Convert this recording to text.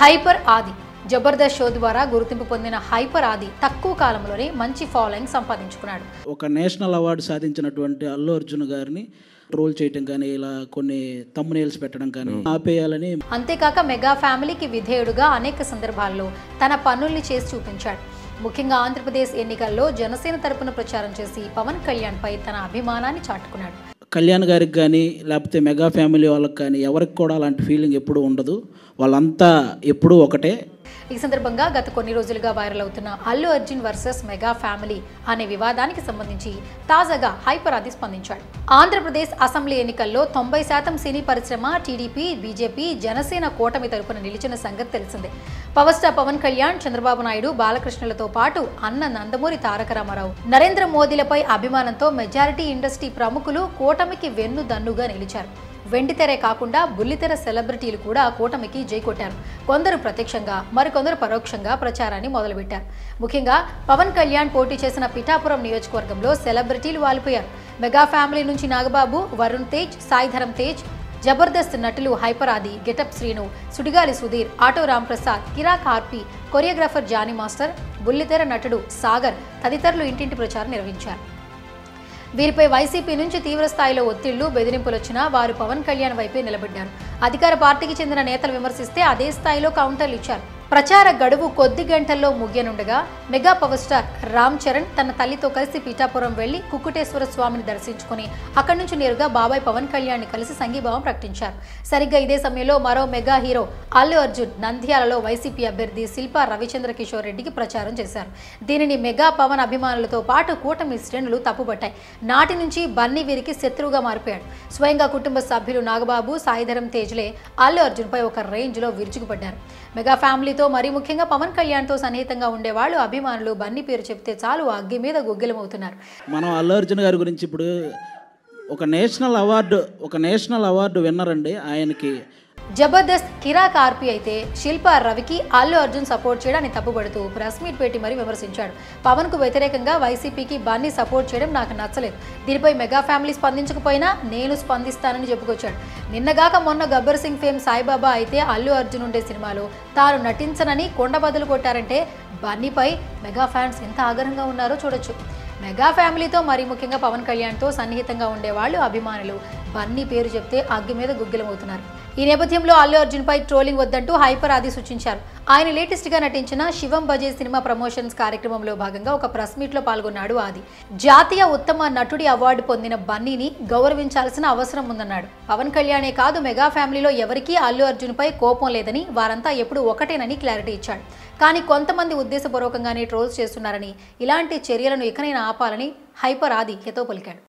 Hyper ఆది Jabardasth show ద్వారా గుర్తింపు పొందిన హైపర్ ఆది తక్కువ కాలంలోనే మంచి ఫాలోయింగ్ సంపాదించుకున్నాడు. ఒక నేషనల్ అవార్డు సాధించినటువంటి అల్లు అర్జున్ గారిని ట్రోల్ చేయడం కానీ ఇలా కొన్ని థంబ్నెయిల్స్ పెట్టడం కానీ ఆపేయాలని. అంతేకాక మెగా ఫ్యామిలీకి విధేయుడుగా అనేక సందర్భాల్లో తన పనుల్ని చేసి చూపించాడు. ముఖ్యంగా ఆంధ్రప్రదేశ్ ఎన్నికల్లో జనసేన తరపున ప్రచారం చేసి పవన్ కళ్యాణ్ పై తన అభిమానాన్ని చాటుకున్నాడు. కళ్యాణ్ గారికి కానీ లేకపోతే మెగా ఫ్యామిలీ వాళ్ళకి కానీ ఎవరికి కూడా అలాంటి ఫీలింగ్ ఎప్పుడూ ఉండదు. వాళ్ళంతా ఎప్పుడూ ఒకటే. ఈ సందర్భంగా గత కొన్ని రోజులుగా వైరల్ అవుతున్న Allu Arjun versus mega family అనే వివాదానికి సంబంధించి తాజాగా హైపర్ ఆది స్పందించాడు. ఆంధ్రప్రదేశ్ అసెంబ్లీ ఎన్నికల్లో 90% సినీ పరిశ్రమ టీడీపీ, బీజేపీ, జనసేన కూటమి తరపున నిలిచిన సంగతి తెలిసిందే. పవర్ స్టార్ పవన్ కళ్యాణ్, చంద్రబాబు నాయుడు, బాలకృష్ణలతో పాటు అన్న నందమూరి తారక రామారావు, నరేంద్ర మోదీలపై అభిమానంతో మెజారిటీ ఇండస్ట్రీ ప్రముఖులు కూటమికి వెన్నుదన్నుగా నిలిచారు. వెండితెరే కాకుండా బుల్లితెర సెలబ్రిటీలు కూడా కూటమికి జై కొట్టారు. కొందరు ప్రత్యక్షంగా, మరికొందరు పరోక్షంగా ప్రచారాన్ని మొదలుపెట్టారు. ముఖ్యంగా పవన్ కళ్యాణ్ పోటీ చేసిన పిఠాపురం నియోజకవర్గంలో సెలబ్రిటీలు వాలిపోయారు. మెగా ఫ్యామిలీ నుంచి నాగబాబు, వరుణ్ తేజ్, సాయిధరం తేజ్, జబర్దస్త్ నటులు హైపర్ ఆది, గెటప్ శ్రీను, సుడిగాలి సుధీర్, ఆటో రాంప్రసాద్, కిరాక్ ఆర్పి, కొరియోగ్రాఫర్ జానీ మాస్టర్, బుల్లితెర నటుడు సాగర్ తదితరులు ఇంటింటి ప్రచారం నిర్వహించారు. వీరిపై వైసీపీ నుంచి తీవ్ర స్థాయిలో ఒత్తిళ్లు, బెదిరింపులు వచ్చినా వారు పవన్ కళ్యాణ్ వైపే నిలబడ్డారు. అధికార పార్టీకి చెందిన నేతలు విమర్శిస్తే అదే స్థాయిలో కౌంటర్లు ఇచ్చారు. ప్రచార గడువు కొద్ది గంటల్లో ముగియనుండగా mega power star Ram Charan తన తల్లితో కలిసి పీఠాపురం వెళ్లి కుక్కుటేశ్వర స్వామిని దర్శించుకుని అక్కడి నుంచి నేరుగా బాబాయ్ పవన్ కళ్యాణ్ ని కలిసి సంఘీభావం ప్రకటించారు. సరిగ్గా ఇదే సమయంలో మరో మెగా హీరో అల్లు అర్జున్ నంద్యాలలో వైసీపీ అభ్యర్థి శిల్పా రవిచంద్ర కిషోర్ రెడ్డికి ప్రచారం చేశారు. దీనిని మెగా పవన్ అభిమానులతో పాటు కూటమి శ్రేణులు తప్పుపట్టాయి. నాటి నుంచి బన్నీ వీరికి శత్రువుగా మారిపోయాడు. స్వయంగా కుటుంబ సభ్యులు నాగబాబు, సాయిధరం తేజ్లే అల్లు అర్జున్ పై ఒక రేంజ్ లో విరుచుకుపడ్డారు. మెగా ఫ్యామిలీతో మరీ ముఖ్యంగా పవన్ కళ్యాణ్ తో సన్నిహితంగా ఉండేవాళ్ళు అభిమానులు బన్నీ పేరు చెప్తే చాలు అగ్గి మీద గుగ్గిలమవుతున్నారు. మనం అల్లు అర్జున్ గారి గురించి ఇప్పుడు ఒక నేషనల్ అవార్డు విన్నర్ అండి. ఆయనకి జబర్దస్త్ కిరాక్ ఆర్పి అయితే శిల్పా రవికి అల్లు అర్జున్ సపోర్ట్ చేయడాన్ని తప్పుపడుతూ ప్రెస్ మీట్ పెట్టి మరీ విమర్శించాడు. పవన్ కు వ్యతిరేకంగా వైసీపీకి బన్నీ సపోర్ట్ చేయడం నాకు నచ్చలేదు. దీనిపై మెగా ఫ్యామిలీ స్పందించకపోయినా నేను స్పందిస్తానని చెప్పుకొచ్చాడు. నిన్నగాక మొన్న గబ్బర్ సింగ్ ఫేమ్ సాయిబాబా అయితే అల్లు అర్జున్ ఉండే సినిమాలో తాను నటించనని కొండ బదులు కొట్టారంటే బన్నీపై మెగా ఫ్యాన్స్ ఎంత ఆగ్రహంగా ఉన్నారో చూడొచ్చు. మెగా ఫ్యామిలీతో మరీ ముఖ్యంగా పవన్ కళ్యాణ్తో సన్నిహితంగా ఉండేవాళ్ళు అభిమానులు బన్నీ పేరు చెప్తే అగ్గి మీద గుగ్గిలమవుతున్నారు. ఈ నేపథ్యంలో అల్లు అర్జున్ పై ట్రోలింగ్ వద్దంటూ హైపర్ ఆది సూచించారు. ఆయన లేటెస్ట్ గా నటించిన శివం బజే సినిమా ప్రమోషన్స్ కార్యక్రమంలో భాగంగా ఒక ప్రెస్ మీట్ లో పాల్గొన్నాడు ఆది. జాతీయ ఉత్తమ నటుడి అవార్డు పొందిన బన్నీని గౌరవించాల్సిన అవసరం ఉందన్నాడు. పవన్ కళ్యాణే కాదు మెగా ఫ్యామిలీలో ఎవరికీ అల్లు అర్జున్ పై కోపం లేదని, వారంతా ఎప్పుడు ఒకటేనని క్లారిటీ ఇచ్చాడు. కానీ కొంతమంది ఉద్దేశపూర్వకంగానే ట్రోల్స్ చేస్తున్నారని, ఇలాంటి చర్యలను ఇకనైనా ఆపాలని హైపర్ ఆది హితవు పలికాడు.